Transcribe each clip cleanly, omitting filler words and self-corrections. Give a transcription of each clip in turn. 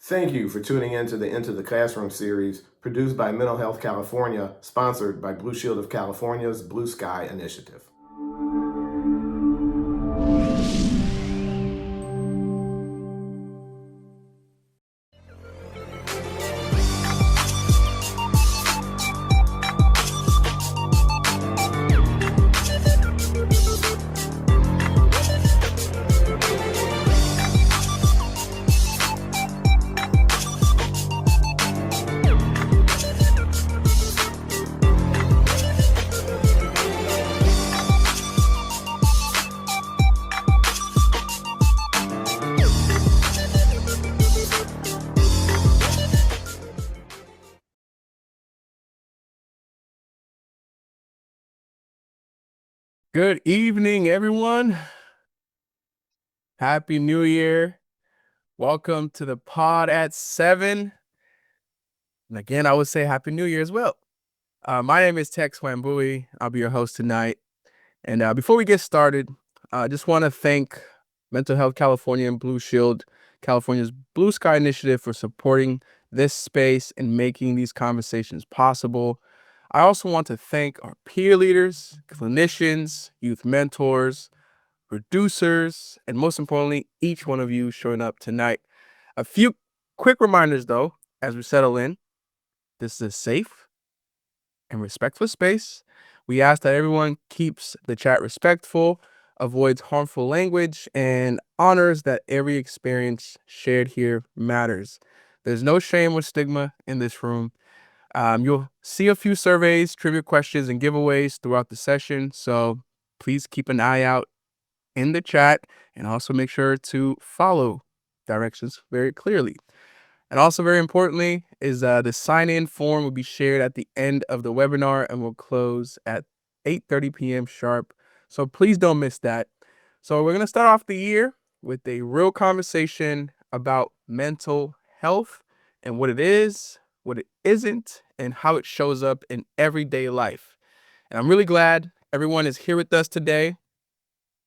Thank you for tuning in to the Into the Classroom series produced by Mental Health California, sponsored by Blue Shield of California's Blue Sky Initiative. Good evening, everyone. Happy New Year. Welcome to the pod at 7. And again, I would say Happy New Year as well. My name is Tex Wambui. I'll be your host tonight. And before we get started, I just want to thank Mental Health California and Blue Shield, California's Blue Sky Initiative, for supporting this space and making these conversations possible. I also want to thank our peer leaders, clinicians, youth mentors, producers, and most importantly, each one of you showing up tonight. A few quick reminders, though, as we settle in. This is a safe and respectful space. We ask that everyone keeps the chat respectful, avoids harmful language, and honors that every experience shared here matters. There's no shame or stigma in this room. You'll see a few surveys, trivia questions, and giveaways throughout the session, so please keep an eye out in the chat, and also make sure to follow directions very clearly. And also, very importantly, is the sign-in form will be shared at the end of the webinar and will close at 8:30 p.m. sharp. So please don't miss that. So we're going to start off the year with a real conversation about mental health and what it is, what it isn't, and how it shows up in everyday life. And I'm really glad everyone is here with us today.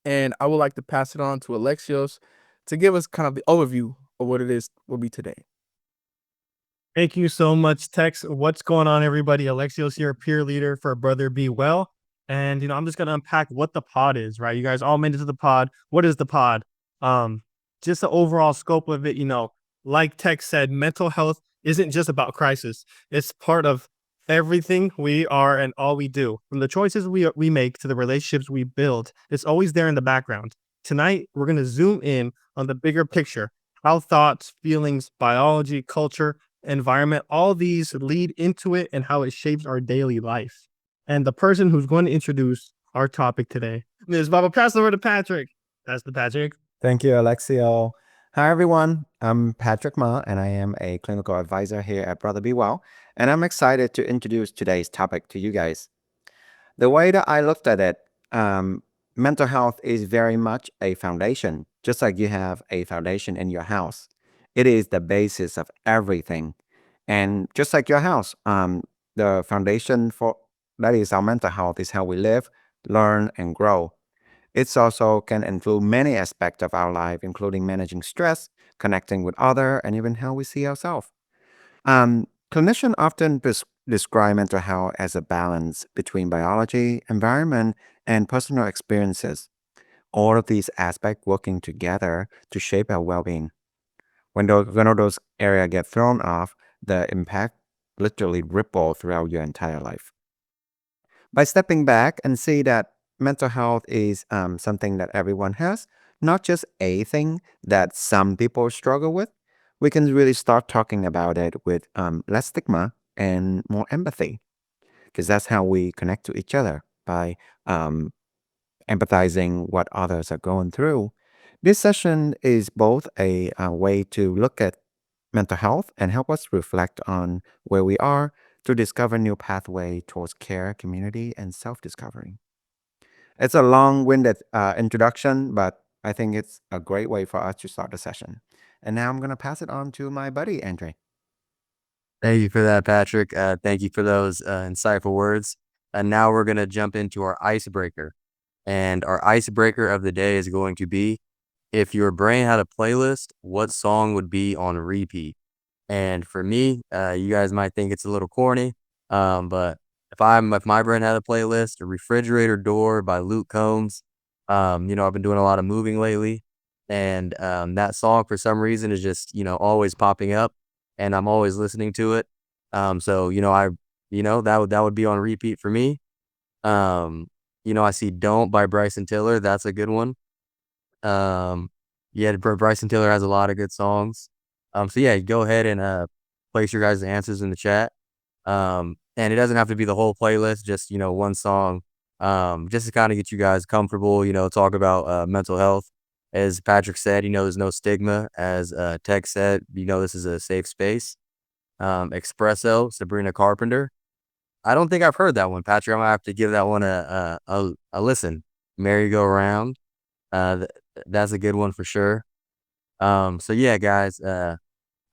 And I would like to pass it on to Alexios to give us kind of the overview of what it is will be today. Thank you so much, Tex. What's going on, everybody? Alexios here, peer leader for Brother Be Well. And, I'm just going to unpack what the pod is, right? You guys all made it to the pod. What is the pod? Just the overall scope of it, like Tex said, mental health isn't just about crisis. It's part of everything we are and all we do. From the choices we make to the relationships we build, it's always there in the background. Tonight, we're going to zoom in on the bigger picture, how thoughts, feelings, biology, culture, environment, all these lead into it and how it shapes our daily life. And the person who's going to introduce our topic today is Baba. Pass over to Patrick. That's the Patrick. Thank you, Alexio. Hi, everyone. I'm Patrick Ma, and I am a clinical advisor here at Brother Be Well, and I'm excited to introduce today's topic to you guys. The way that I looked at it, mental health is very much a foundation, just like you have a foundation in your house. It is the basis of everything. And just like your house, the foundation for that is our mental health is how we live, learn, and grow. It also can include many aspects of our life, including managing stress, connecting with others, and even how we see ourselves. Clinicians often describe mental health as a balance between biology, environment, and personal experiences. All of these aspects working together to shape our well-being. When one of those areas get thrown off, the impact literally ripple throughout your entire life. By stepping back and see that mental health is something that everyone has, not just a thing that some people struggle with, we can really start talking about it with less stigma and more empathy, because that's how we connect to each other, by empathizing what others are going through. This session is both a way to look at mental health and help us reflect on where we are to discover new pathway towards care, community, and self-discovery. It's a long-winded introduction, but I think it's a great way for us to start the session. And now I'm going to pass it on to my buddy, Andre. Thank you for that, Patrick. Thank you for those insightful words. And now we're going to jump into our icebreaker. And our icebreaker of the day is going to be, if your brain had a playlist, what song would be on repeat? And for me, you guys might think it's a little corny, but if my brain had a playlist, a refrigerator door by Luke Combs. I've been doing a lot of moving lately, and that song for some reason is just always popping up, and I'm always listening to it. So that would be on repeat for me. Um, I see "Don't" by Bryson Tiller. That's a good one. Um, yeah, Bryson Tiller has a lot of good songs. So yeah, go ahead and place your guys' answers in the chat. And it doesn't have to be the whole playlist, just one song. Just to kind of get you guys comfortable, talk about mental health. As Patrick said, there's no stigma. As Tech said, this is a safe space. Espresso, Sabrina Carpenter. I don't think I've heard that one, Patrick. I'm gonna have to give that one a listen. Merry-Go-Round. That's a good one for sure. So yeah, guys,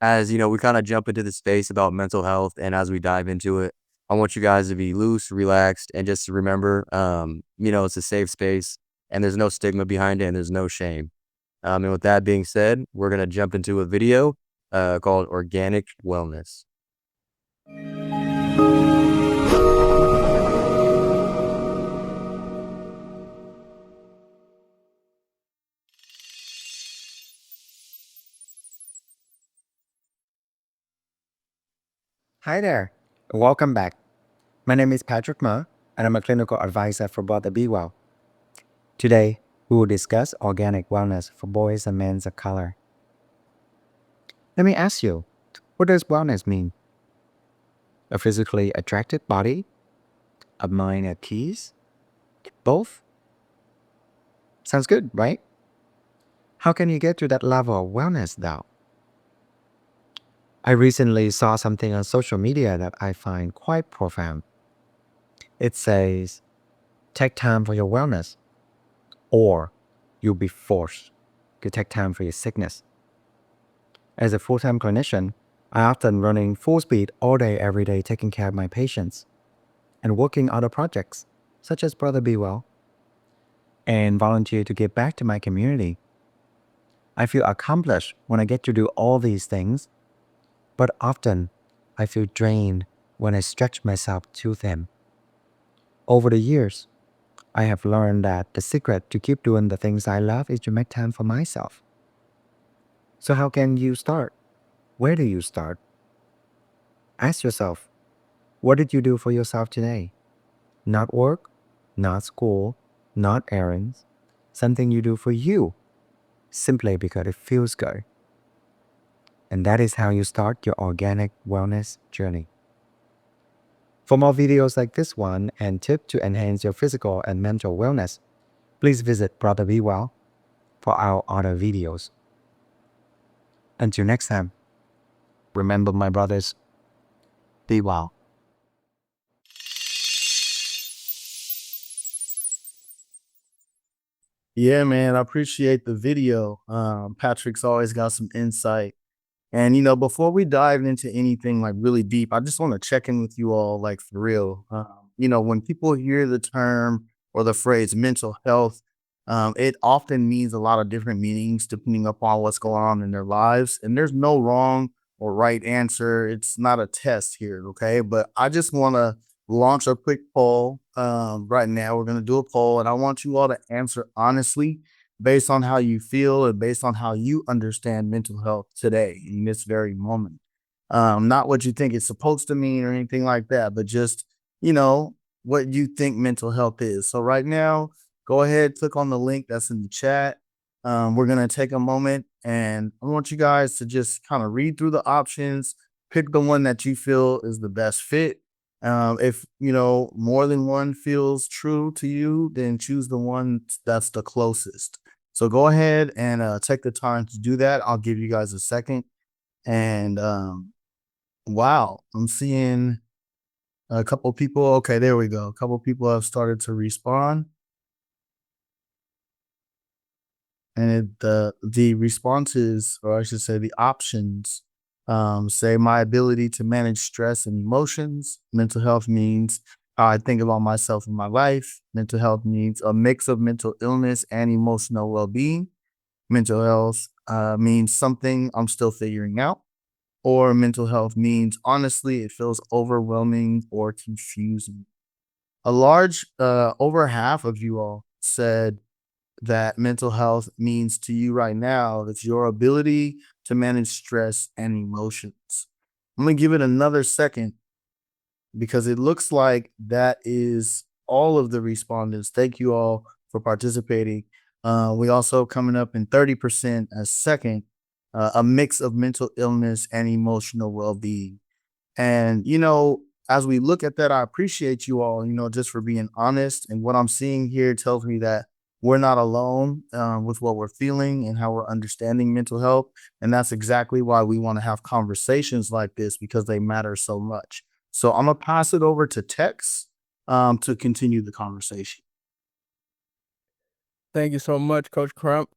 as we kind of jump into the space about mental health, and as we dive into it, I want you guys to be loose, relaxed, and just to remember, it's a safe space, and there's no stigma behind it, and there's no shame. And with that being said, we're gonna jump into a video called Organic Wellness. Hi there. Welcome back. My name is Patrick Ma, and I'm a clinical advisor for Brother Be Well. Today, we will discuss organic wellness for boys and men of color. Let me ask you, what does wellness mean? A physically attractive body? A mind at peace? Both? Sounds good, right? How can you get to that level of wellness though? I recently saw something on social media that I find quite profound. It says, take time for your wellness, or you'll be forced to take time for your sickness. As a full-time clinician, I often running full speed all day, every day, taking care of my patients and working other projects, such as Brother Be Well, and volunteer to give back to my community. I feel accomplished when I get to do all these things, but often I feel drained when I stretch myself to them. Over the years, I have learned that the secret to keep doing the things I love is to make time for myself. So how can you start? Where do you start? Ask yourself, what did you do for yourself today? Not work, not school, not errands. Something you do for you, simply because it feels good. And that is how you start your organic wellness journey. For more videos like this one and tips to enhance your physical and mental wellness, please visit Brother Be Well for our other videos. Until next time, remember my brothers, be well. Yeah, man, I appreciate the video. Patrick's always got some insight. And before we dive into anything like really deep, I just want to check in with you all, like for real. When people hear the term or the phrase mental health, it often means a lot of different meanings depending upon what's going on in their lives. And there's no wrong or right answer. It's not a test here, okay? But I just want to launch a quick poll. Right now, we're going to do a poll, and I want you all to answer honestly based on how you feel and based on how you understand mental health today in this very moment. Not what you think it's supposed to mean or anything like that, but just, what you think mental health is. So right now, go ahead, click on the link that's in the chat. We're going to take a moment, and I want you guys to just kind of read through the options, pick the one that you feel is the best fit. If more than one feels true to you, then choose the one that's the closest. So go ahead and take the time to do that. I'll give you guys a second. And wow, I'm seeing a couple people. Okay, there we go. A couple people have started to respond. And the responses, or I should say the options, say my ability to manage stress and emotions. Mental health means how I think about myself and my life. Mental health means a mix of mental illness and emotional well-being. Mental health means something I'm still figuring out. or mental health means. Honestly, it feels overwhelming or confusing. A large, over half of you all said that mental health means to you right now, it's your ability to manage stress and emotions. I'm going to give it another second because it looks like that is all of the respondents. Thank you all for participating. We also coming up in 30% as second, a mix of mental illness and emotional well-being. And, as we look at that, I appreciate you all, just for being honest. And what I'm seeing here tells me that we're not alone with what we're feeling and how we're understanding mental health. And that's exactly why we want to have conversations like this, because they matter so much. So I'm going to pass it over to Tex to continue the conversation. Thank you so much, Coach Crump.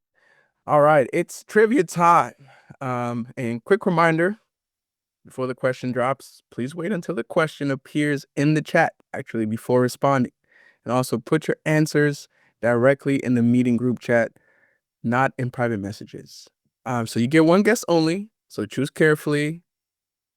All right, it's trivia time. And quick reminder before the question drops, please wait until the question appears in the chat, actually, before responding. And also put your answers directly in the meeting group chat, not in private messages. So you get one guess only, so choose carefully.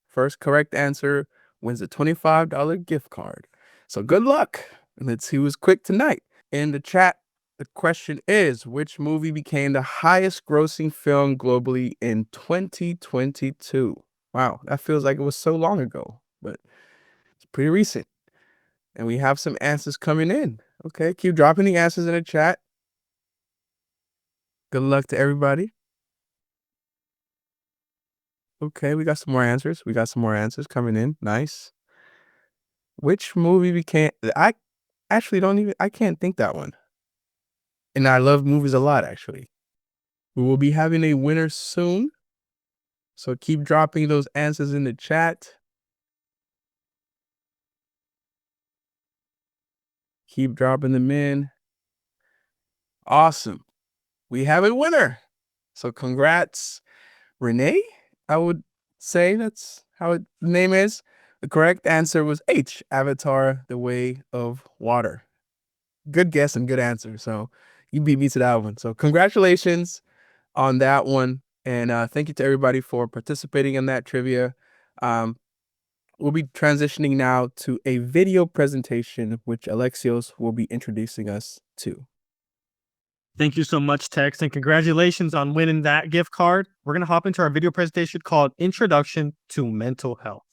First correct answer wins a $25 gift card. So good luck. And let's see who's quick tonight. In the chat, the question is, which movie became the highest grossing film globally in 2022? Wow, that feels like it was so long ago, but it's pretty recent. And we have some answers coming in. Okay, keep dropping the answers in the chat. Good luck to everybody. Okay, we got some more answers. We got some more answers coming in. Nice. Which movie became... I actually I can't think that one. And I love movies a lot, actually. We will be having a winner soon. So keep dropping those answers in the chat. Keep dropping them in. Awesome. We have a winner. So congrats, Renee. I would say that's how the name is. The correct answer was H, Avatar, The Way of Water. Good guess and good answer. So you beat me to that one. So congratulations on that one. And thank you to everybody for participating in that trivia. We'll be transitioning now to a video presentation, which Alexios will be introducing us to. Thank you so much, Tex, and congratulations on winning that gift card. We're going to hop into our video presentation called Introduction to Mental Health.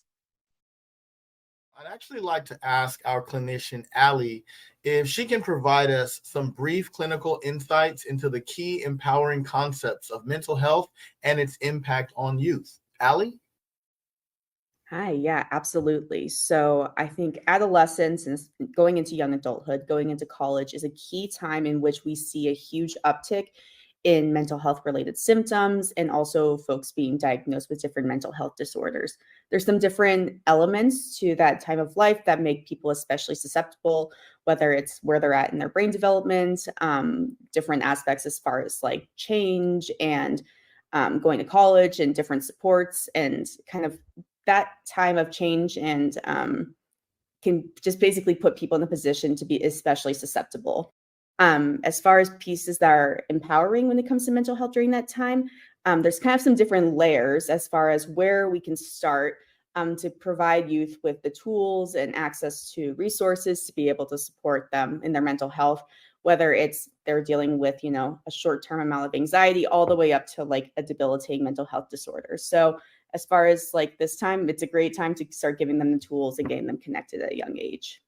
I'd actually like to ask our clinician, Allie, if she can provide us some brief clinical insights into the key empowering concepts of mental health and its impact on youth. Allie? Hi, yeah, absolutely. So I think adolescence and going into young adulthood, going into college is a key time in which we see a huge uptick in mental health related symptoms and also folks being diagnosed with different mental health disorders. There's some different elements to that time of life that make people especially susceptible, whether it's where they're at in their brain development, different aspects as far as like change and going to college and different supports and kind of that time of change and can just basically put people in a position to be especially susceptible. As far as pieces that are empowering when it comes to mental health during that time, there's kind of some different layers as far as where we can start to provide youth with the tools and access to resources to be able to support them in their mental health, whether it's they're dealing with, a short-term amount of anxiety all the way up to like a debilitating mental health disorder. So as far as like this time, it's a great time to start giving them the tools and getting them connected at a young age.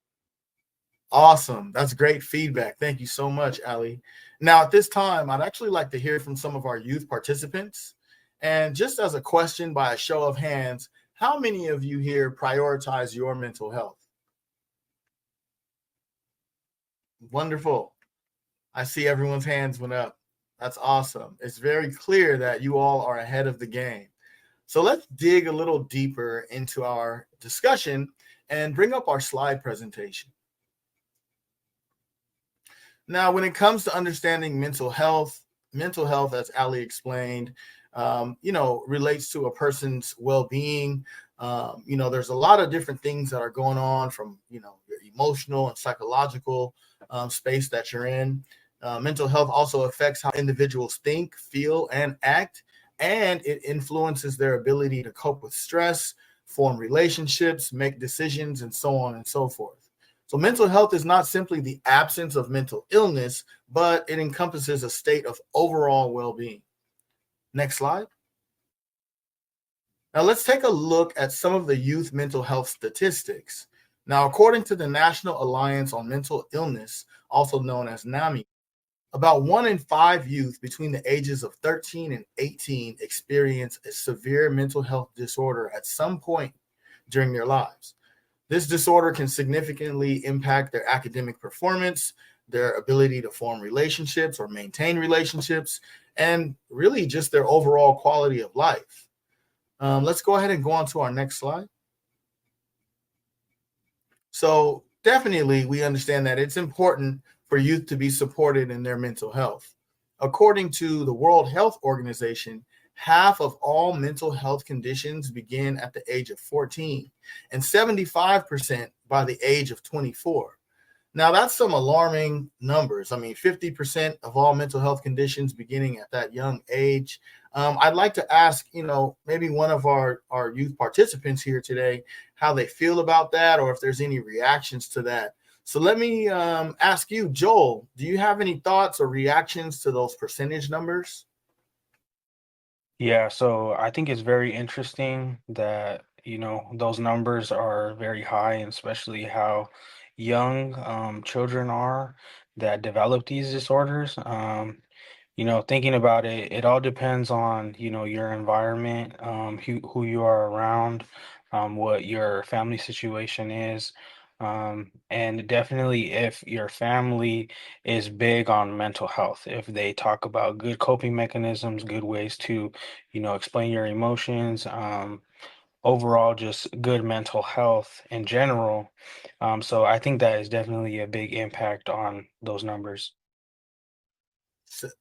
Awesome. That's great feedback. Thank you so much, Allie. Now, at this time, I'd actually like to hear from some of our youth participants. And just as a question by a show of hands, how many of you here prioritize your mental health? Wonderful. I see everyone's hands went up. That's awesome. It's very clear that you all are ahead of the game. So let's dig a little deeper into our discussion and bring up our slide presentation. Now, when it comes to understanding mental health, as Ali explained, relates to a person's well-being. There's a lot of different things that are going on from, your emotional and psychological space that you're in. Mental health also affects how individuals think, feel, and act. and it influences their ability to cope with stress, form relationships, make decisions, and so on and so forth. So mental health is not simply the absence of mental illness, but it encompasses a state of overall well-being. Next slide. Now let's take a look at some of the youth mental health statistics. Now, according to the National Alliance on Mental Illness, also known as NAMI, about 1 in 5 youth between the ages of 13 and 18 experience a severe mental health disorder at some point during their lives. This disorder can significantly impact their academic performance, their ability to form relationships or maintain relationships, and really just their overall quality of life. Let's go ahead and go on to our next slide. So definitely we understand that it's important for youth to be supported in their mental health. According to the World Health Organization, half of all mental health conditions begin at the age of 14 and 75% by the age of 24. Now, that's some alarming numbers. I mean, 50% of all mental health conditions beginning at that young age. I'd like to ask, maybe one of our youth participants here today, how they feel about that or if there's any reactions to that. So let me ask you, Joel, do you have any thoughts or reactions to those percentage numbers? Yeah, so I think it's very interesting that, those numbers are very high, and especially how young children are that develop these disorders. Thinking about it, it all depends on, your environment, who you are around, what your family situation is. And definitely if your family is big on mental health, if they talk about good coping mechanisms, good ways to, explain your emotions, overall just good mental health in general. So I think that is definitely a big impact on those numbers.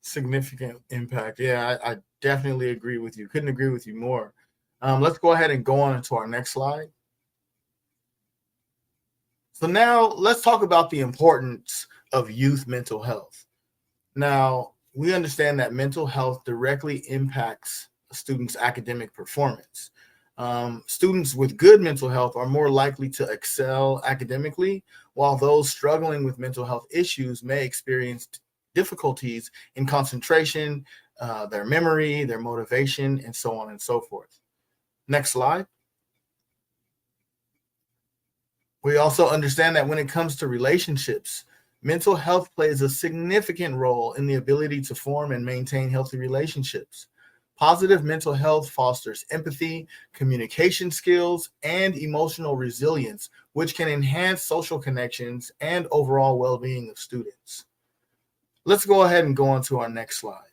Significant impact. Yeah, I definitely agree with you. Couldn't agree with you more. Let's go ahead and go on to our next slide. So now let's talk about the importance of youth mental health. Now, we understand that mental health directly impacts a student's academic performance. Students with good mental health are more likely to excel academically, while those struggling with mental health issues may experience difficulties in concentration, their memory, their motivation, and so on and so forth. Next slide. We also understand that when it comes to relationships, mental health plays a significant role in the ability to form and maintain healthy relationships. Positive mental health fosters empathy, communication skills, and emotional resilience, which can enhance social connections and overall well-being of students. Let's go ahead and go on to our next slide.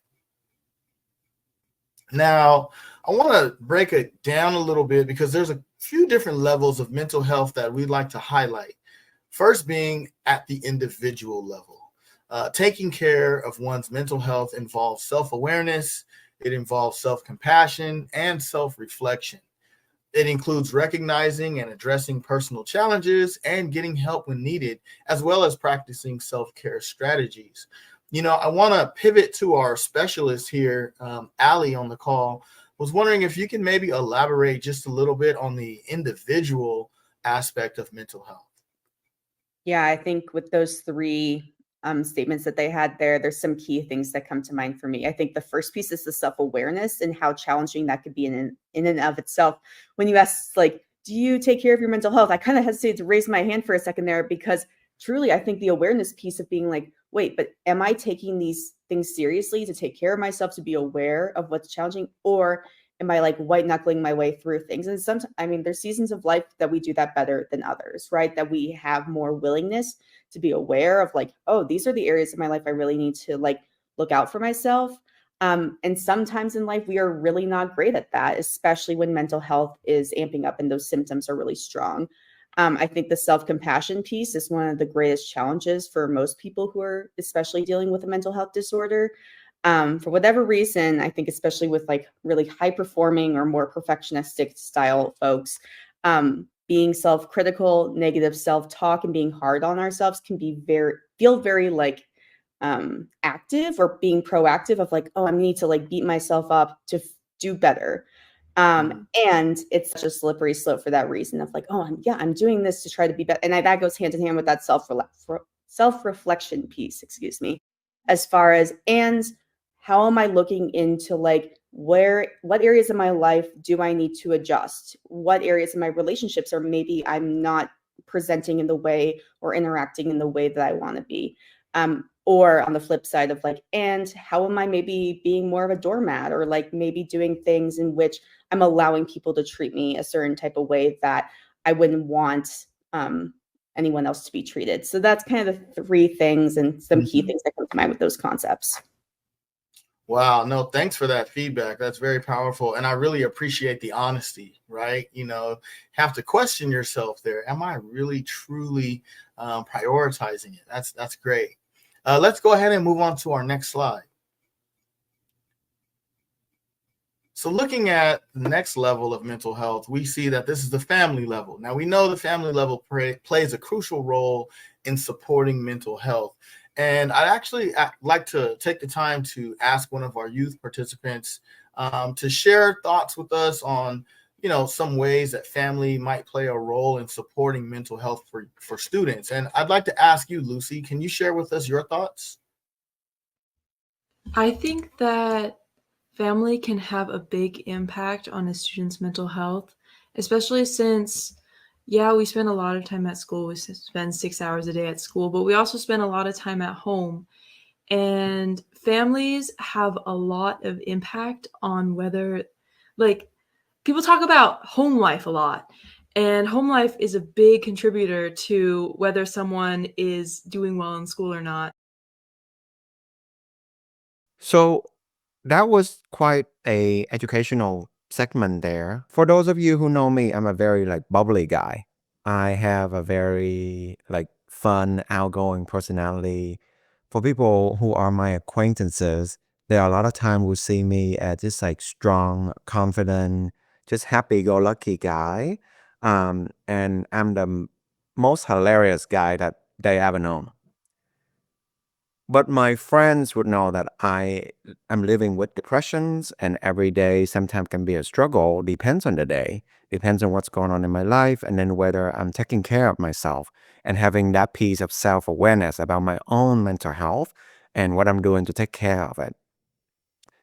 Now, I want to break it down a little bit because there's a few different levels of mental health that we'd like to highlight. First being at the individual level. Taking care of one's mental health involves self-awareness, it involves self-compassion, and self-reflection. It includes recognizing and addressing personal challenges and getting help when needed, as well as practicing self-care strategies. I want to pivot to our specialist here, Ali, on the call. Was wondering if you can maybe elaborate just a little bit on the individual aspect of mental health. Yeah, I think with those three statements that they had there, there's some key things that come to mind for me. I think the first piece is the self-awareness and how challenging that could be in and of itself. When you ask, like, do you take care of your mental health? I kind of hesitated to raise my hand for a second there because truly, I think the awareness piece of being like, wait, but am I taking these things seriously to take care of myself, to be aware of what's challenging? Or am I like white knuckling my way through things? And sometimes, there's seasons of life that we do that better than others, right? That we have more willingness to be aware of like, oh, these are the areas of my life I really need to like look out for myself. And sometimes in life, we are really not great at that, especially when mental health is amping up and those symptoms are really strong. I think the self-compassion piece is one of the greatest challenges for most people who are especially dealing with a mental health disorder. For whatever reason, I think especially with like really high performing or more perfectionistic style folks, being self-critical, negative self-talk, and being hard on ourselves can be feel very like active or being proactive of like, oh, I need to like beat myself up to do better. And it's such a slippery slope for that reason of like, oh, I'm doing this to try to be better. And that goes hand in hand with that self-reflection piece, excuse me, as far as, and how am I looking into like what areas of my life do I need to adjust? What areas of my relationships or maybe I'm not presenting in the way or interacting in the way that I want to be. Or on the flip side of like, and how am I maybe being more of a doormat or like maybe doing things in which I'm allowing people to treat me a certain type of way that I wouldn't want anyone else to be treated. So that's kind of the three things and some key things that come to mind with those concepts. Wow, no, thanks for that feedback. That's very powerful. And I really appreciate the honesty, right? Have to question yourself there. Am I really truly prioritizing it? That's great. Let's go ahead and move on to our next slide. So looking at the next level of mental health, we see that this is the family level. Now, we know the family level plays a crucial role in supporting mental health. And I'd like to take the time to ask one of our youth participants to share thoughts with us on, some ways that family might play a role in supporting mental health for students. And I'd like to ask you, Lucy, can you share with us your thoughts? I think that family can have a big impact on a student's mental health, especially since, we spend a lot of time at school. We spend 6 hours a day at school, but we also spend a lot of time at home. And families have a lot of impact on whether, like, people talk about home life a lot. And home life is a big contributor to whether someone is doing well in school or not. So that was quite a educational segment there. For those of you who know me, I'm a very bubbly guy. I have a very fun, outgoing personality. For people who are my acquaintances, there are a lot of times who see me as this strong, confident, just happy-go-lucky guy. And I'm the most hilarious guy that they ever known. But my friends would know that I am living with depressions, and every day sometimes can be a struggle. Depends on the day, depends on what's going on in my life, and then whether I'm taking care of myself and having that piece of self-awareness about my own mental health and what I'm doing to take care of it.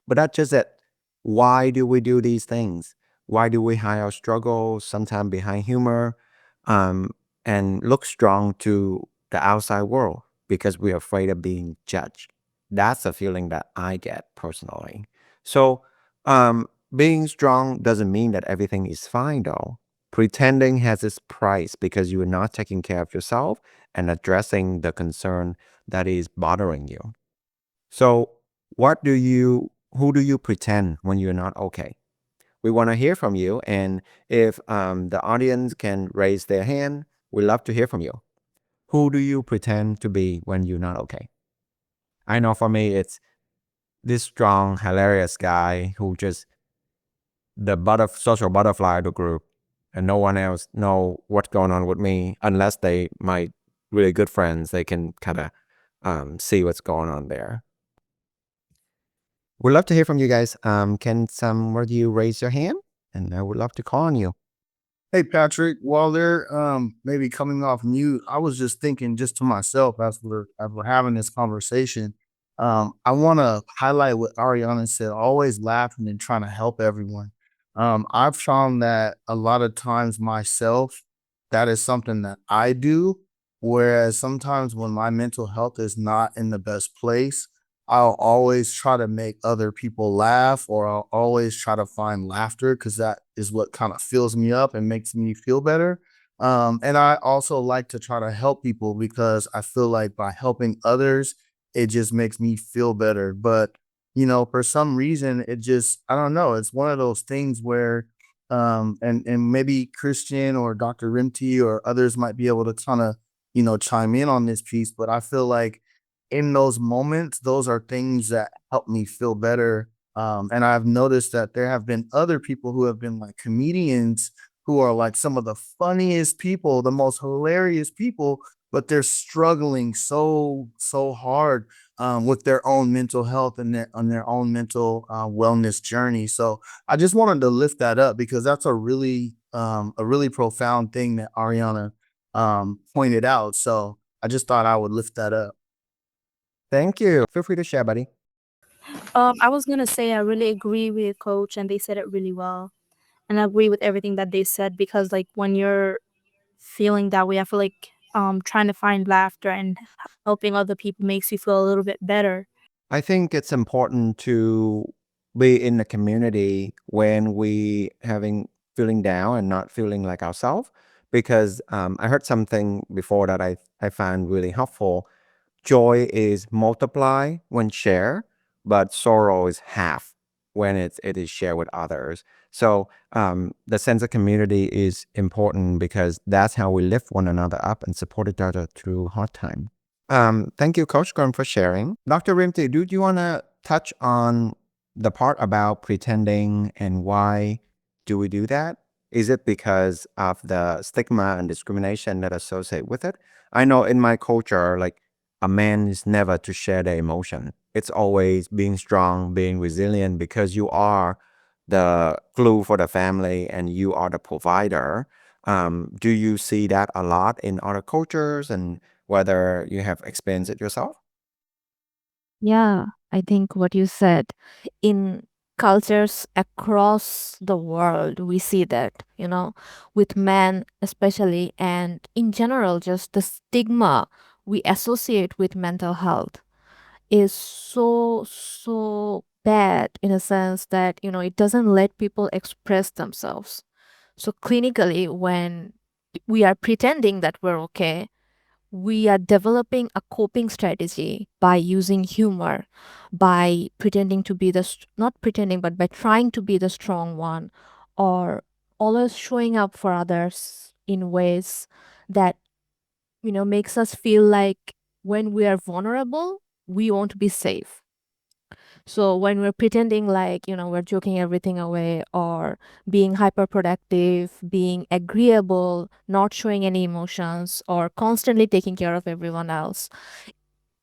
But that's just it. Why do we do these things? Why do we hide our struggles, sometimes behind humor, and look strong to the outside world? Because we're afraid of being judged. That's a feeling that I get personally. So, being strong doesn't mean that everything is fine, though. Pretending has its price because you are not taking care of yourself and addressing the concern that is bothering you. So, who do you pretend when you're not okay? We want to hear from you. And if the audience can raise their hand, we'd love to hear from you. Who do you pretend to be when you're not okay? I know for me, it's this strong, hilarious guy who just the social butterfly of the group, and no one else know what's going on with me unless they my really good friends. They can kind of see what's going on there. We'd love to hear from you guys. Can some of you raise your hand? And I would love to call on you. Hey, Patrick, while they're maybe coming off mute, I was just thinking just to myself as we're having this conversation. I want to highlight what Ariana said, always laughing and trying to help everyone. I've found that a lot of times myself, that is something that I do. Whereas sometimes when my mental health is not in the best place, I'll always try to make other people laugh, or I'll always try to find laughter because that is what kind of fills me up and makes me feel better. And I also like to try to help people because I feel like by helping others, it just makes me feel better. But, for some reason, I don't know, it's one of those things where, and maybe Christian or Dr. Rimti or others might be able to kind of, chime in on this piece, but I feel like in those moments, those are things that help me feel better. And I've noticed that there have been other people who have been like comedians who are like some of the funniest people, the most hilarious people. but they're struggling so hard with their own mental health and on their own mental wellness journey. So I just wanted to lift that up because that's a really profound thing that Ariana pointed out. So I just thought I would lift that up. Thank you. Feel free to share, buddy. I was gonna say I really agree with Coach, and they said it really well. And I agree with everything that they said because, like, when you're feeling that way, I feel like trying to find laughter and helping other people makes you feel a little bit better. I think it's important to be in the community when we having feeling down and not feeling like ourselves. Because I heard something before that I found really helpful. Joy is multiply when share, but sorrow is half when it is shared with others. So the sense of community is important because that's how we lift one another up and support each other through hard time. Thank you, Coach Gordon, for sharing. Dr. Rimti, do you want to touch on the part about pretending and why do we do that? Is it because of the stigma and discrimination that associate with it? I know in my culture, like a man is never to share their emotion. It's always being strong, being resilient because you are the glue for the family and you are the provider. Do you see that a lot in other cultures and whether you have experienced it yourself? Yeah, I think what you said in cultures across the world, we see that, with men especially, and in general, just the stigma we associate with mental health is so bad in a sense that, it doesn't let people express themselves. So clinically, when we are pretending that we're okay, we are developing a coping strategy by using humor, by pretending to be not pretending, but by trying to be the strong one, or always showing up for others in ways that, makes us feel like when we are vulnerable, we won't be safe. So when we're pretending like, we're joking everything away or being hyper productive, being agreeable, not showing any emotions, or constantly taking care of everyone else,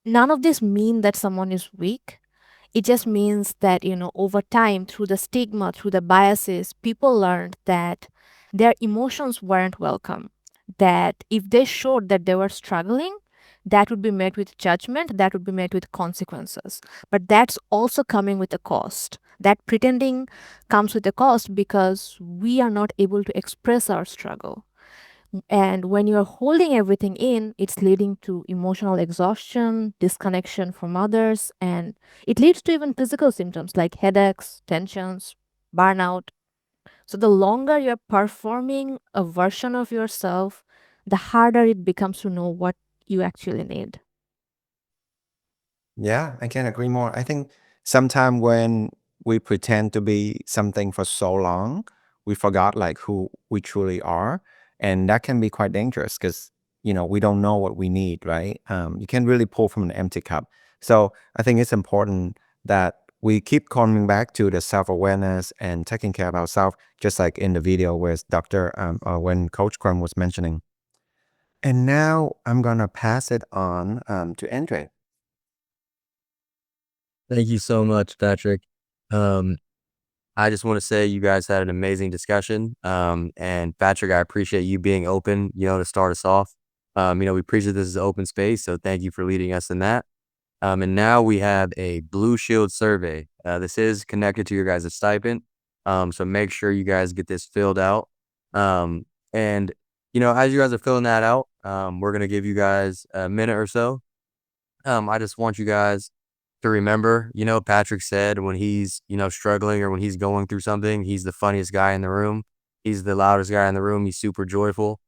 none of this mean that someone is weak. It just means that, over time, through the stigma, through the biases, people learned that their emotions weren't welcome. That if they showed that they were struggling, that would be met with judgment, that would be met with consequences. But that's also coming with a cost. That pretending comes with a cost because we are not able to express our struggle. And when you're holding everything in, it's leading to emotional exhaustion, disconnection from others, and it leads to even physical symptoms like headaches, tensions, burnout. So the longer you're performing a version of yourself, the harder it becomes to know what you actually need. Yeah, I can agree more. I think sometimes when we pretend to be something for so long, we forgot like who we truly are. And that can be quite dangerous because, we don't know what we need, right? You can really pull from an empty cup. So I think it's important that we keep coming back to the self-awareness and taking care of ourselves, just like in the video where when Coach Crum was mentioning. And now I'm gonna pass it on to Andre. Thank you so much, Patrick. Um, I just want to say you guys had an amazing discussion. And Patrick, I appreciate you being open, to start us off. We appreciate this is an open space, so thank you for leading us in that. And now we have a Blue Shield survey. This is connected to your guys' stipend. So make sure you guys get this filled out. And as you guys are filling that out, we're gonna give you guys a minute or so. I just want you guys to remember, Patrick said when he's, struggling or when he's going through something, he's the funniest guy in the room. He's the loudest guy in the room. He's super joyful.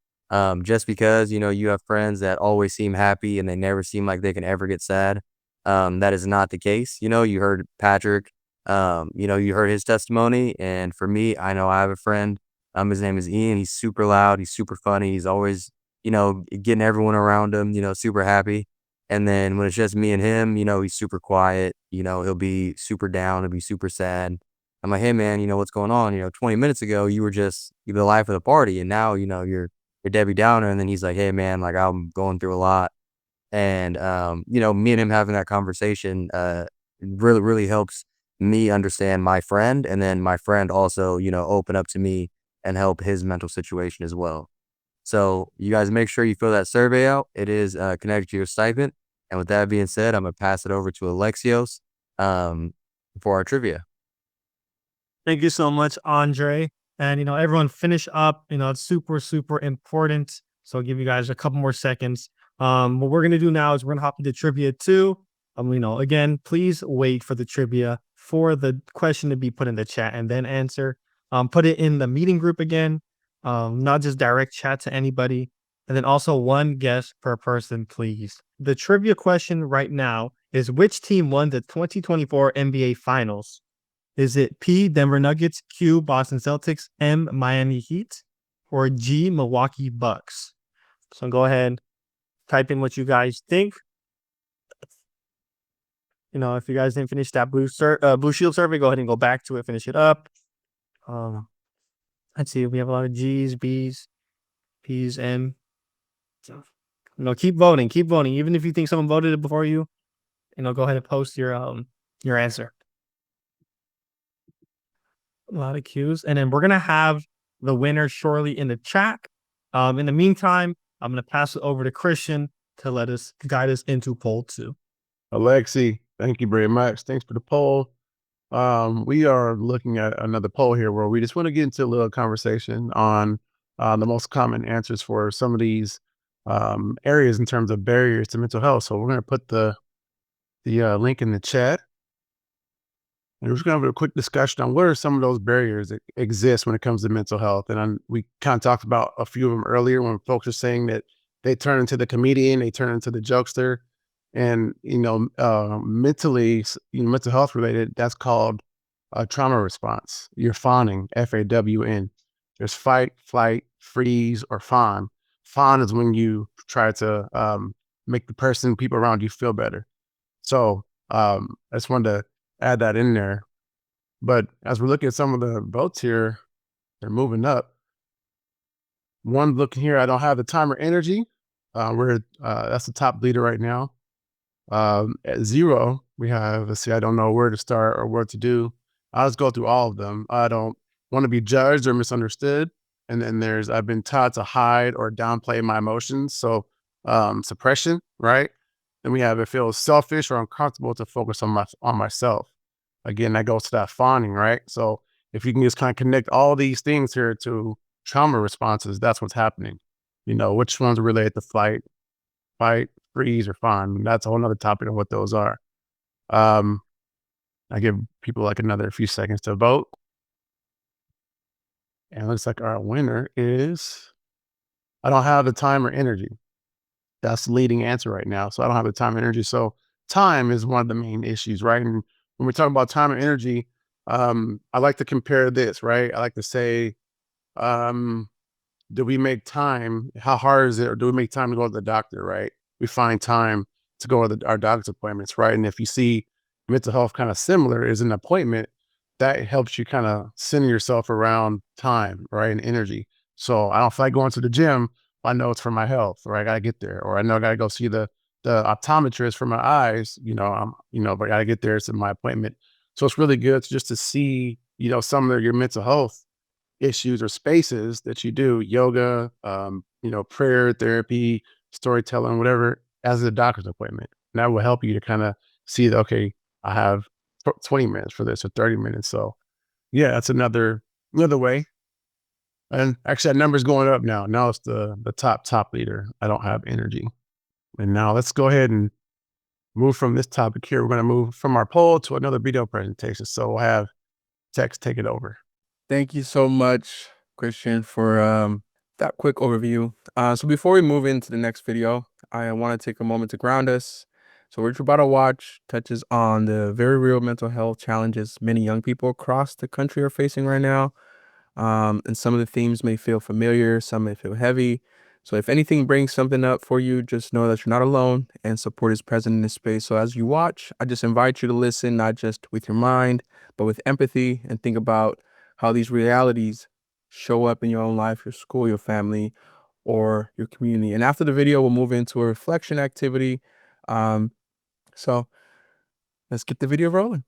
Just because, you have friends that always seem happy and they never seem like they can ever get sad. That is not the case. You heard Patrick, you heard his testimony. And for me, I know I have a friend. His name is Ian. He's super loud. He's super funny. He's always, getting everyone around him, super happy. And then when it's just me and him, he's super quiet. He'll be super down. He'll be super sad. I'm like, hey, man, what's going on? 20 minutes ago, you were just the life of the party. And now, you're your Debbie Downer, and then he's like, hey man, like I'm going through a lot. And me and him having that conversation really, really helps me understand my friend, and then my friend also, open up to me and help his mental situation as well. So you guys make sure you fill that survey out. It is connected to your stipend. And with that being said, I'm gonna pass it over to Alexios for our trivia. Thank you so much, Andre. And everyone finish up. It's super, super important. So I'll give you guys a couple more seconds. What we're gonna do now is we're gonna hop into trivia two. Again, please wait for the trivia for the question to be put in the chat and then answer. Put it in the meeting group again. Not just direct chat to anybody. And then also one guess per person, please. The trivia question right now is, which team won the 2024 NBA Finals? Is it P, Denver Nuggets, Q, Boston Celtics, M, Miami Heat, or G, Milwaukee Bucks? So go ahead, type in what you guys think. If you guys didn't finish that Blue Shield survey, go ahead and go back to it, finish it up. Let's see, we have a lot of G's, B's, P's, M. Keep voting, keep voting. Even if you think someone voted it before you, go ahead and post your answer. A lot of cues. And then we're going to have the winner shortly in the chat. In the meantime, I'm going to pass it over to Christian to let us guide us into poll 2. Alexi, thank you very much. Thanks for the poll. We are looking at another poll here where we just want to get into a little conversation on the most common answers for some of these areas in terms of barriers to mental health. So we're going to put the link in the chat. And we're just going to have a quick discussion on what are some of those barriers that exist when it comes to mental health. And we kind of talked about a few of them earlier when folks are saying that they turn into the comedian, they turn into the jokester. And, mentally, mental health related, that's called a trauma response. You're fawning, FAWN. There's fight, flight, freeze, or fawn. Fawn is when you try to make the people around you feel better. So I just wanted to add that in there. But as we're looking at some of the votes here, they're moving up. One looking here, I don't have the time or energy. That's the top leader right now. At 0, we have, let's see, I don't know where to start or what to do. I'll just go through all of them. I don't want to be judged or misunderstood. And then I've been taught to hide or downplay my emotions. So suppression, right? Then we have, it feels selfish or uncomfortable to focus on myself. Again, that goes to that fawning, right? So if you can just kind of connect all these things here to trauma responses, that's what's happening. Which ones are related to flight, freeze, or fawn. That's a whole nother topic of what those are. I give people like another few seconds to vote. And it looks like our winner is, I don't have the time or energy. That's the leading answer right now. So I don't have the time and energy. So time is one of the main issues, right? And when we talk about time and energy, I like to compare this, right? I like to say, do we make time? How hard is it? Or do we make time to go to the doctor, right? We find time to go to our doctor's appointments, right? And if you see mental health kind of similar is an appointment, that helps you kind of center yourself around time, right? And energy. So I don't feel like going to the gym. I know it's for my health, or I got to get there, or I know I got to go see the optometrist for my eyes, but I got to get there. It's in my appointment. So it's really good just to see, some of your mental health issues or spaces that you do, yoga, prayer, therapy, storytelling, whatever, as a doctor's appointment. And that will help you to kind of see that, okay, I have 20 minutes for this or 30 minutes. So yeah, that's another way. And actually that number's going up now. Now it's the top leader. I don't have energy. And now let's go ahead and move from this topic here. We're going to move from our poll to another video presentation. So we'll have Tex take it over. Thank you so much, Christian, for that quick overview. So before we move into the next video, I want to take a moment to ground us. So what you're about to watch touches on the very real mental health challenges many young people across the country are facing right now. And some of the themes may feel familiar, some may feel heavy. So if anything brings something up for you, just know that you're not alone and support is present in this space. So as you watch, I just invite you to listen, not just with your mind, but with empathy, and think about how these realities show up in your own life, your school, your family, or your community. And after the video, we'll move into a reflection activity. So let's get the video rolling.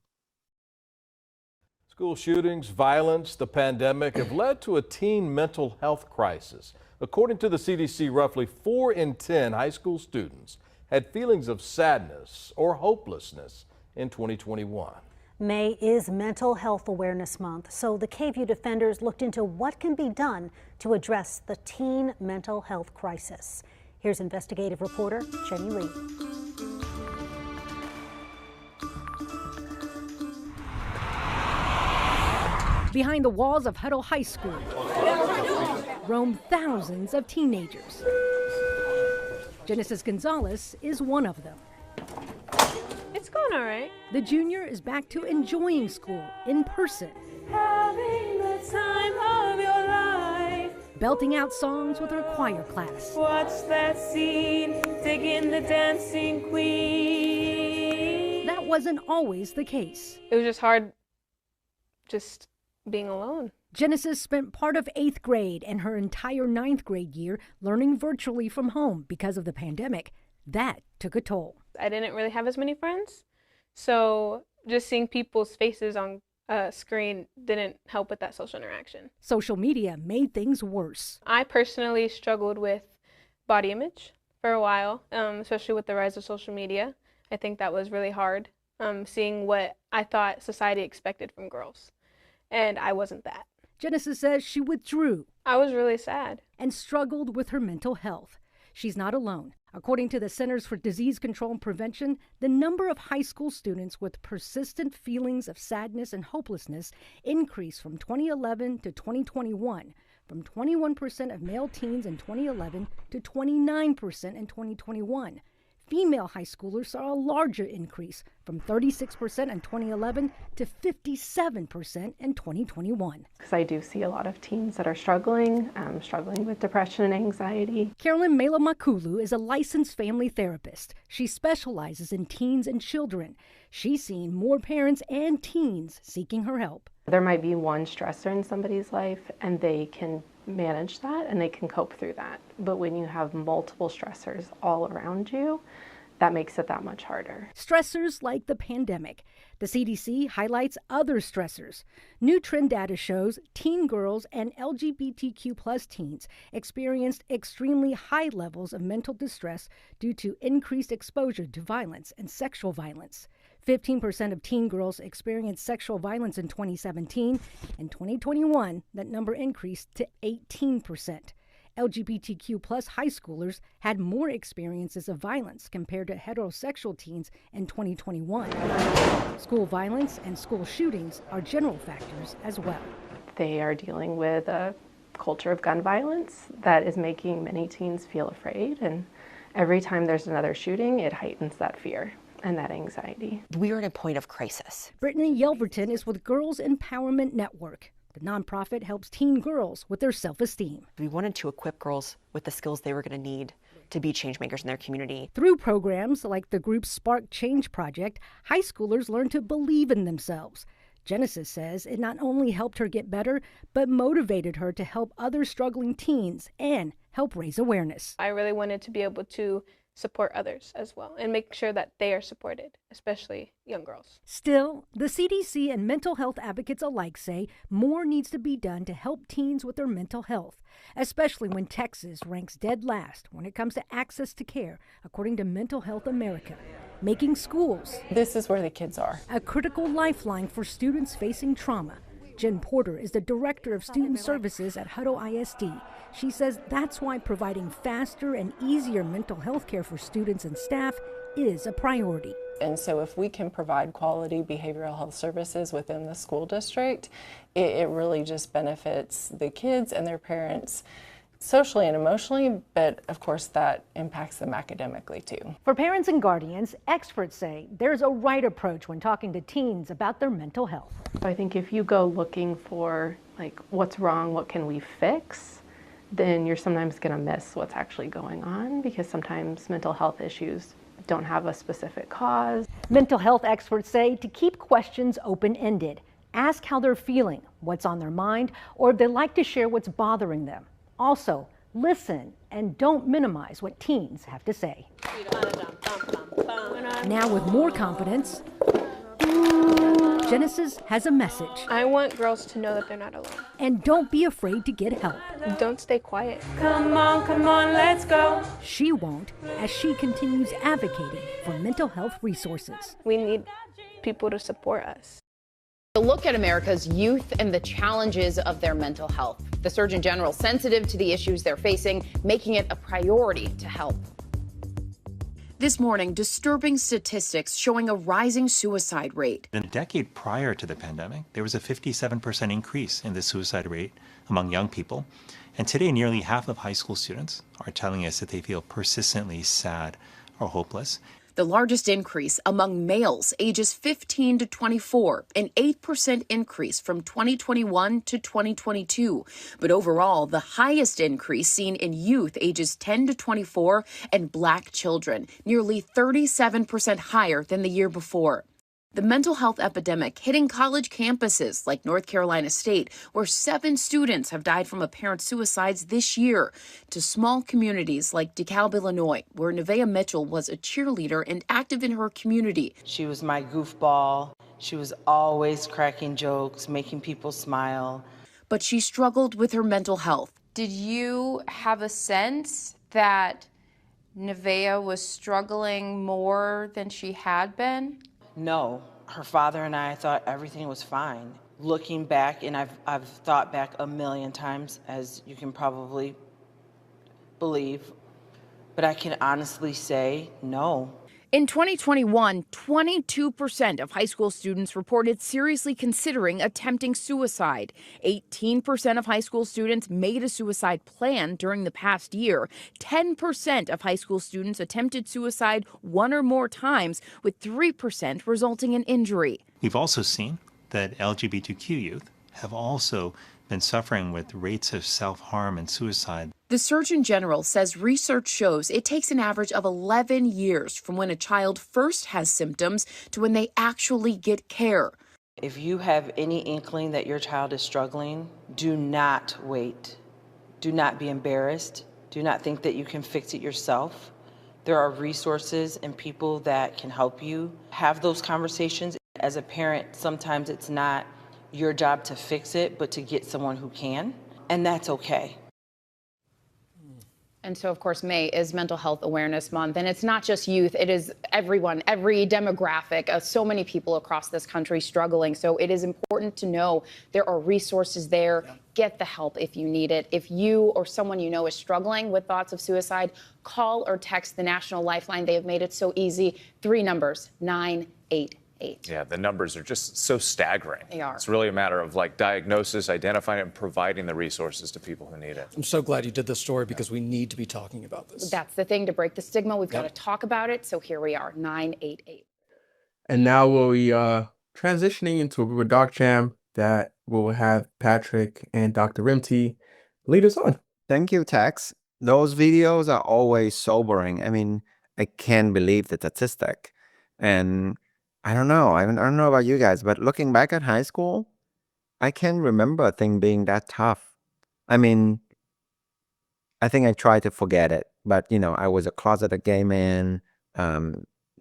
School shootings, violence, the pandemic have led to a teen mental health crisis. According to the CDC, roughly 4 in 10 high school students had feelings of sadness or hopelessness in 2021. May is Mental Health Awareness Month, so the KVUE Defenders looked into what can be done to address the teen mental health crisis. Here's investigative reporter Jenny Lee. Behind the walls of Huddle High School roam thousands of teenagers. Genesis Gonzalez is one of them. It's going all right. The junior is back to enjoying school in person. Having the time of your life. Belting out songs with her choir class. Watch that scene, digging the dancing queen. That wasn't always the case. It was just hard just being alone. Genesis spent part of 8th grade and her entire 9th grade year learning virtually from home because of the pandemic. That took a toll. I didn't really have as many friends, so just seeing people's faces on a screen didn't help with that social interaction. Social media made things worse. I personally struggled with body image for a while, especially with the rise of social media. I think that was really hard, seeing what I thought society expected from girls, and I wasn't that. Genesis says she withdrew. I was really sad. And struggled with her mental health. She's not alone. According to the Centers for Disease Control and Prevention, the number of high school students with persistent feelings of sadness and hopelessness increased from 2011 to 2021, from 21% of male teens in 2011 to 29% in 2021. Female high schoolers saw a larger increase, from 36% in 2011 to 57% in 2021. Because I do see a lot of teens that are struggling with depression and anxiety. Carolyn Mela Makulu is a licensed family therapist. She specializes in teens and children. She's seen more parents and teens seeking her help. There might be one stressor in somebody's life and they can manage that and they can cope through that. But when you have multiple stressors all around you, that makes it that much harder. Stressors like the pandemic. The CDC highlights other stressors. New trend data shows teen girls and LGBTQ plus teens experienced extremely high levels of mental distress due to increased exposure to violence and sexual violence. 15% of teen girls experienced sexual violence in 2017. In 2021, that number increased to 18%. LGBTQ plus high schoolers had more experiences of violence compared to heterosexual teens in 2021. School violence and school shootings are general factors as well. They are dealing with a culture of gun violence that is making many teens feel afraid, and every time there's another shooting, it heightens that fear and that anxiety. We are at a point of crisis. Brittany Yelverton is with Girls Empowerment Network. The nonprofit helps teen girls with their self-esteem. We wanted to equip girls with the skills they were going to need to be change makers in their community. Through programs like the group's Spark Change Project, high schoolers learn to believe in themselves. Genesis says it not only helped her get better, but motivated her to help other struggling teens and help raise awareness. I really wanted to be able to support others as well and make sure that they are supported, especially young girls. Still, the CDC and mental health advocates alike say more needs to be done to help teens with their mental health, especially when Texas ranks dead last when it comes to access to care, according to Mental Health America. Making schools this is where the kids are. A critical lifeline for students facing trauma. Jen Porter is the director of student services at Hutto ISD. She says that's why providing faster and easier mental health care for students and staff is a priority. And so if we can provide quality behavioral health services within the school district, it really just benefits the kids and their parents socially and emotionally, but of course that impacts them academically too. For parents and guardians, experts say there's a right approach when talking to teens about their mental health. I think if you go looking for like what's wrong, what can we fix, then you're sometimes going to miss what's actually going on, because sometimes mental health issues don't have a specific cause. Mental health experts say to keep questions open-ended. Ask how they're feeling, what's on their mind, or if they'd like to share what's bothering them. Also, Listen and don't minimize what teens have to say. Now with more confidence, Genesis has a message. I want girls to know that they're not alone. And don't be afraid to get help. Don't stay quiet. Come on, let's go. She won't, as she continues advocating for mental health resources. We need people to support us. To look at America's youth and the challenges of their mental health. The Surgeon General sensitive to the issues they're facing, making it a priority to help. This morning, disturbing statistics showing a rising suicide rate. In a decade prior to the pandemic, there was a 57% increase in the suicide rate among young people. And today, nearly half of high school students are telling us that they feel persistently sad or hopeless. The largest increase among males ages 15 to 24, an 8% increase from 2021 to 2022. But overall, the highest increase seen in youth ages 10 to 24 and Black children, nearly 37% higher than the year before. The mental health epidemic hitting college campuses like North Carolina State, where 7 students have died from apparent suicides this year, to small communities like DeKalb, Illinois, where Nevaeh Mitchell was a cheerleader and active in her community. She was my goofball. She was always cracking jokes, making people smile. But she struggled with her mental health. Did you have a sense that Nevaeh was struggling more than she had been? No, her father and I thought everything was fine. Looking back, and I've thought back a million times, as you can probably believe, but I can honestly say no. In 2021, 22% of high school students reported seriously considering attempting suicide. 18% of high school students made a suicide plan during the past year. 10% of high school students attempted suicide 1 or more times, with 3% resulting in injury. We've also seen that LGBTQ youth have also been suffering with rates of self-harm and suicide. The Surgeon General says research shows it takes an average of 11 years from when a child first has symptoms to when they actually get care. If you have any inkling that your child is struggling, do not wait. Do not be embarrassed. Do not think that you can fix it yourself. There are resources and people that can help you. Have those conversations. As a parent, sometimes it's not your job to fix it, but to get someone who can, and that's okay. And so, of course, May is Mental Health Awareness Month, and it's not just youth, it is everyone, every demographic, so many people across this country struggling. So it is important to know there are resources there. Get the help if you need it. If you or someone you know is struggling with thoughts of suicide, call or text the National Lifeline. They have made it so easy. 3 numbers, 988. Yeah, the numbers are just so staggering. They are. It's really a matter of like diagnosis, identifying it, and providing the resources to people who need it. I'm so glad you did this story because we need to be talking about this. That's the thing, to break the stigma. We've got to talk about it. So here we are, 988. And now we'll be transitioning into a Google Doc Jam that will have Patrick and Dr. Rimty lead us on. Thank you, Tex. Those videos are always sobering. I mean, I can't believe the statistic. And I don't know. I don't know about you guys, but looking back at high school, I can't remember things being that tough. I mean, I think I tried to forget it, but I was a closeted gay man,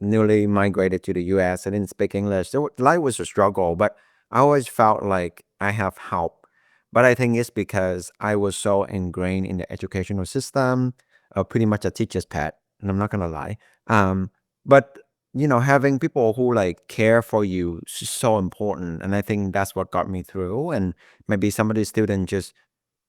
newly migrated to the US. I didn't speak English. Life was a struggle, but I always felt like I have help. But I think it's because I was so ingrained in the educational system, pretty much a teacher's pet, and I'm not gonna lie. But having people who care for you is so important. And I think that's what got me through. And maybe some of these students just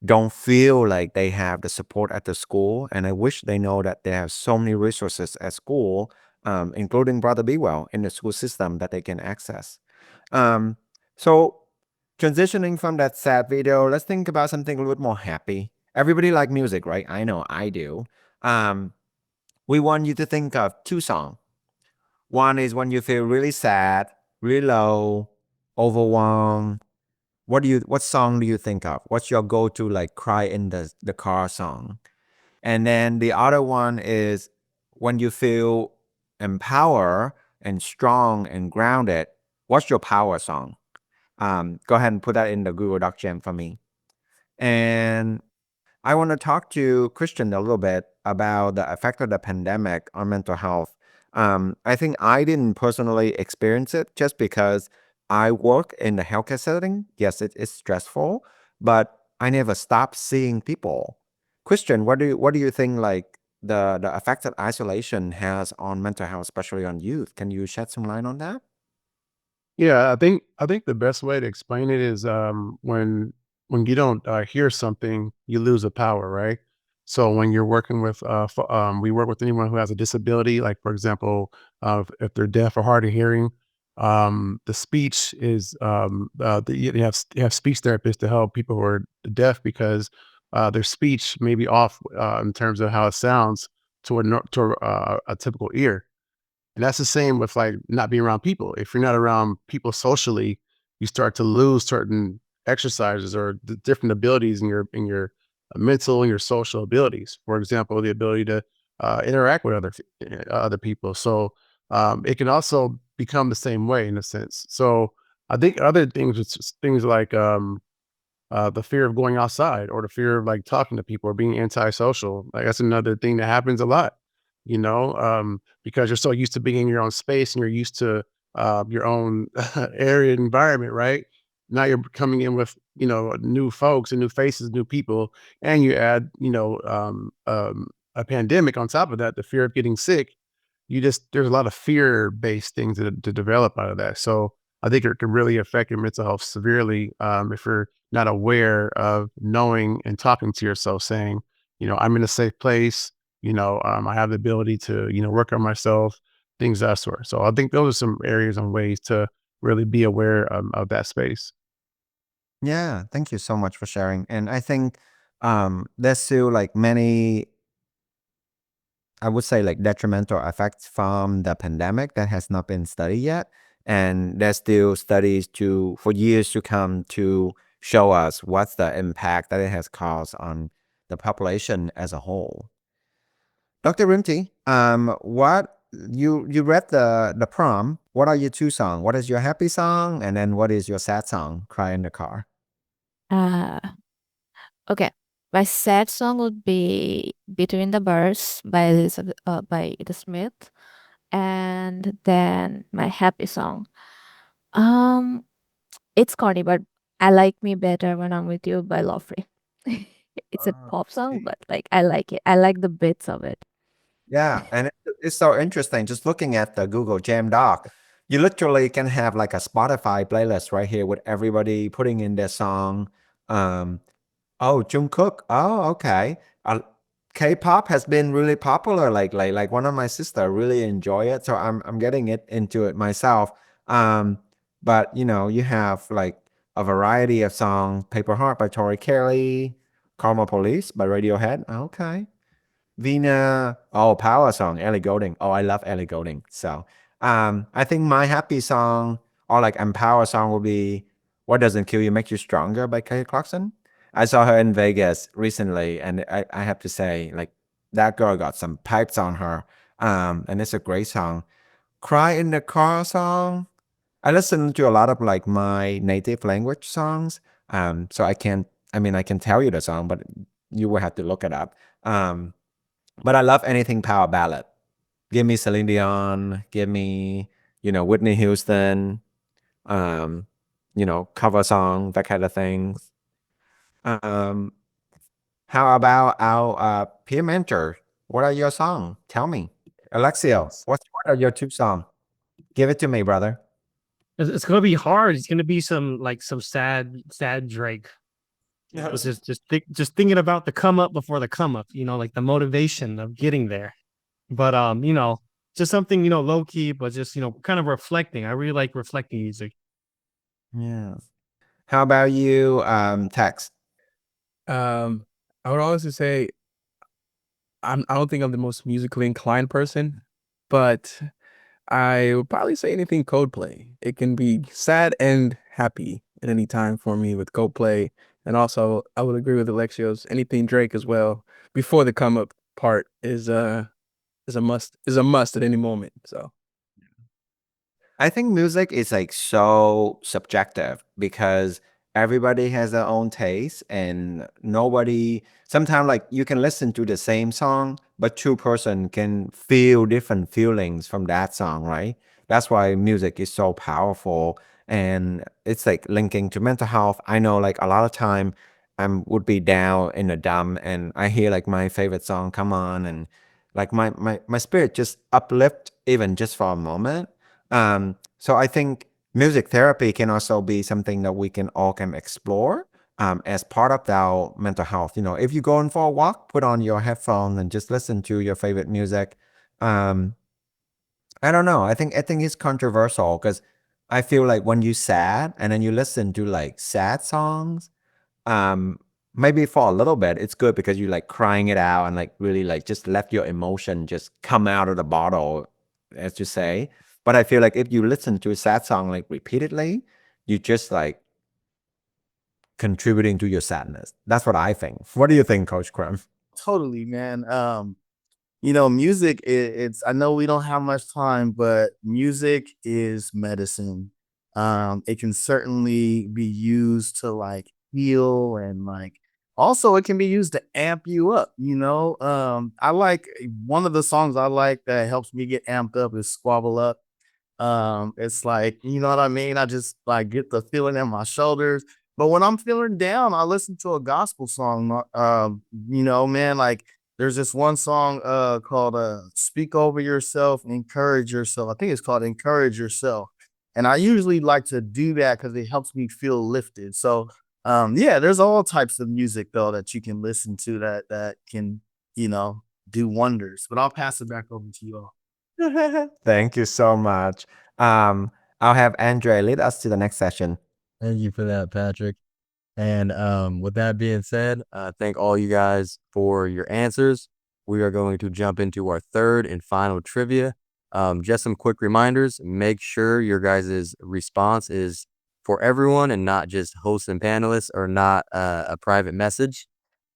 don't feel like they have the support at the school. And I wish they know that they have so many resources at school, including Brother Be Well in the school system that they can access. So transitioning from that sad video, let's think about something a little bit more happy. Everybody like music, right? I know I do. We want you to think of 2 songs. One is when you feel really sad, really low, overwhelmed. What song do you think of? What's your go-to cry in the car song? And then the other one is when you feel empowered and strong and grounded. What's your power song? Go ahead and put that in the Google Doc Jam for me. And I want to talk to Christian a little bit about the effect of the pandemic on mental health. I think I didn't personally experience it just because I work in the healthcare setting. Yes, it is stressful, but I never stopped seeing people. Christian, what do you think like the effect that isolation has on mental health, especially on youth? Can you shed some light on that? Yeah, I think the best way to explain it is when you don't hear something, you lose the power, right? So when you're working with we work with anyone who has a disability, like for example, if they're deaf or hard of hearing, the speech is you have speech therapists to help people who are deaf because their speech may be off in terms of how it sounds to a typical ear. And that's the same with like not being around people. If you're not around people socially, you start to lose certain exercises or the different abilities in your mental and your social abilities. For example, the ability to interact with other people. So it can also become the same way in a sense. So I think other things, things like the fear of going outside or the fear of like talking to people or being antisocial. Like that's another thing that happens a lot, because you're so used to being in your own space and you're used to your own area and environment, right? Now you're coming in with, new folks and new faces, new people, and you add, a pandemic on top of that, the fear of getting sick. There's a lot of fear based things to develop out of that. So I think it can really affect your mental health severely if you're not aware of knowing and talking to yourself, saying, I'm in a safe place. I have the ability to, work on myself, things of that sort. So I think those are some areas and ways to really be aware of that space. Yeah, thank you so much for sharing. And I think there's still like many, I would say like detrimental effects from the pandemic that has not been studied yet. And there's still studies to for years to come to show us what's the impact that it has caused on the population as a whole. Dr. Rimti, what you read the prom. What are your two songs? What is your happy song? And then what is your sad song? Cry in the car. Uh, okay. My sad song would be Between the Birds by by the Smith. And then my happy song. Um, it's corny, but I Like Me Better When I'm With You by Lofrey. It's a pop song, but like I like it. I like the bits of it. Yeah, and it's so interesting. Just looking at the Google Jam Doc, you literally can have like a Spotify playlist right here with everybody putting in their song. Um, oh, Jungkook. Oh, okay. K-pop has been really popular. Like one of my sister really enjoy it, so I'm getting it into it myself. But you have like a variety of songs. Paper Heart by Tori Kelly, Karma Police by Radiohead. Okay. Vina, oh, power song, Ellie Goulding. Oh, I love Ellie Goulding. So, I think my happy song or like empower song will be "What Doesn't Kill You Makes You Stronger" by Kelly Clarkson. I saw her in Vegas recently, and I have to say, like, that girl got some pipes on her. And it's a great song. "Cry in the Car" song. I listen to a lot of like my native language songs. So I can't. I mean, I can tell you the song, but you will have to look it up. But I love anything power ballad. Give me Celine Dion, give me, Whitney Houston, um, cover song, that kind of things. Um, how about our peer mentor? What are your songs? Tell me. Alexio, what are your two songs? Give it to me, brother. It's gonna be hard. It's gonna be some sad Drake. Yes. Just thinking about the come up before the come up, like the motivation of getting there. But just something, low key, but just, kind of reflecting. I really like reflecting music. Yeah. How about you, Tex? I would honestly say I don't think I'm the most musically inclined person, but I would probably say anything Coldplay. It can be sad and happy at any time for me with Coldplay. And also, I would agree with Alexio's anything Drake as well. Before the come up part is a must at any moment. So I think music is like so subjective because everybody has their own taste, and nobody sometimes like you can listen to the same song, but two person can feel different feelings from that song, right? That's why music is so powerful, and it's like linking to mental health. I know like a lot of time I would be down in the dump, and I hear like my favorite song come on, and like my spirit just uplift even just for a moment. So I think music therapy can also be something that we can all can explore as part of our mental health. You know, if you're going for a walk, put on your headphone and just listen to your favorite music. Um, I don't know. I think it's controversial because I feel like when you sad and then you listen to like sad songs, um, maybe for a little bit it's good because you like crying it out and like really like just let your emotion just come out of the bottle, as you say. But I feel like if you listen to a sad song like repeatedly, you just like contributing to your sadness. That's what I think. What do you think, Coach Crum? Totally, man. Music, it's, I know we don't have much time, but music is medicine. It can certainly be used to like heal, and like also it can be used to amp you up, you know. I like one of the songs I like that helps me get amped up is Squabble Up. It's like, you know what I mean? I just like get the feeling in my shoulders. But when I'm feeling down, I listen to a gospel song. Man, like there's this one song called Speak Over Yourself, Encourage Yourself. I think it's called Encourage Yourself. And I usually like to do that because it helps me feel lifted. So yeah, there's all types of music though that you can listen to that can, you know, do wonders. But I'll pass it back over to you all. Thank you so much. Um, I'll have Andre lead us to the next session. Thank you for that, Patrick. And with that being said, thank all you guys for your answers. We are going to jump into our third and final trivia. Just some quick reminders. Make sure your guys' response is for everyone and not just hosts and panelists, or not a private message.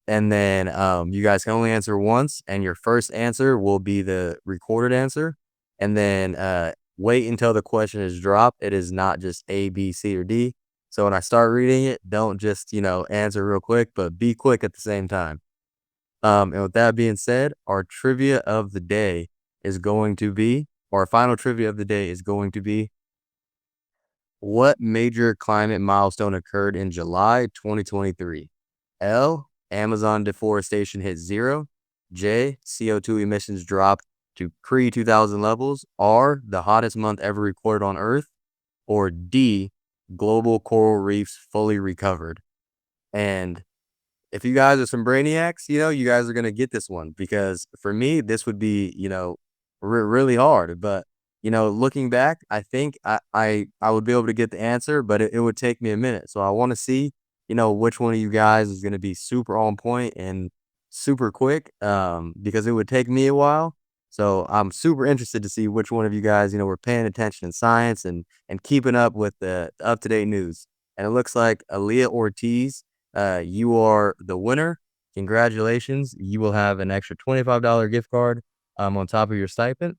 And then you guys can only answer once, and your first answer will be the recorded answer. And then wait until the question is dropped. It is not just A, B, C, or D. So when I start reading it, don't just, answer real quick, but be quick at the same time. And with that being said, our trivia of the day is going to be, or our final trivia of the day is going to be, what major climate milestone occurred in July 2023? L, Amazon deforestation hit zero. J, CO2 emissions dropped to pre-2000 levels. R, the hottest month ever recorded on Earth. Or D, global coral reefs fully recovered. And if you guys are some brainiacs, you guys are going to get this one, because for me, this would be, really hard. But, looking back, I think I would be able to get the answer, but it would take me a minute. So I want to see, which one of you guys is going to be super on point and super quick, because it would take me a while. So I'm super interested to see which one of you guys, were paying attention in science and keeping up with the up-to-date news. And it looks like Aaliyah Ortiz, you are the winner. Congratulations. You will have an extra $25 gift card on top of your stipend.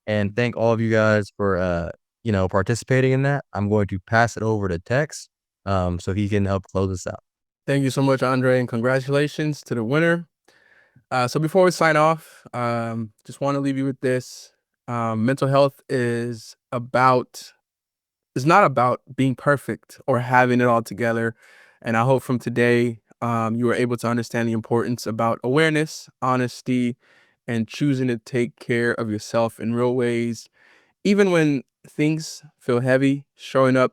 And thank all of you guys for participating in that. I'm going to pass it over to Tex so he can help close us out. Thank you so much, Andre, and congratulations to the winner. So before we sign off, just want to leave you with this. Mental health is not about being perfect or having it all together. And I hope from today, you were able to understand the importance about awareness, honesty, and choosing to take care of yourself in real ways. Even when things feel heavy, showing up,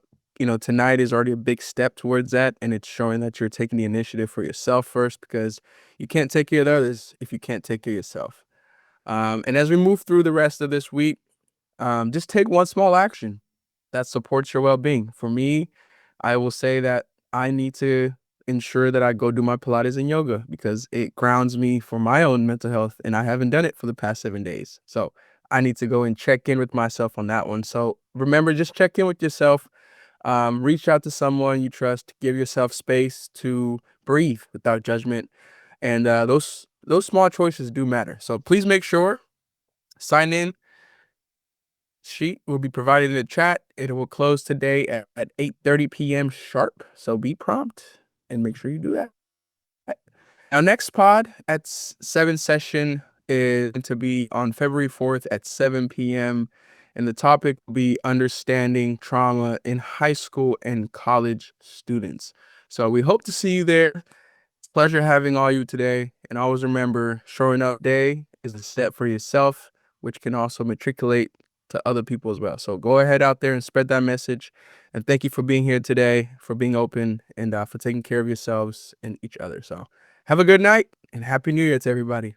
tonight is already a big step towards that. And it's showing that you're taking the initiative for yourself first, because you can't take care of others if you can't take care of yourself. And as we move through the rest of this week, just take one small action that supports your well-being. For me, I will say that I need to ensure that I go do my Pilates and yoga, because it grounds me for my own mental health, and I haven't done it for the past 7 days. So I need to go and check in with myself on that one. So remember, just check in with yourself. Reach out to someone you trust. Give yourself space to breathe without judgment. And those small choices do matter. So please make sure, sign in, sheet will be provided in the chat. It will close today at 8:30 p.m. sharp. So be prompt and make sure you do that. Our next pod at 7 session is going to be on February 4th at 7 p.m. And the topic will be understanding trauma in high school and college students. So we hope to see you there. It's a pleasure having all you today. And always remember, showing up day is a step for yourself, which can also matriculate to other people as well. So go ahead out there and spread that message. And thank you for being here today, for being open, and for taking care of yourselves and each other. So have a good night and Happy New Year to everybody.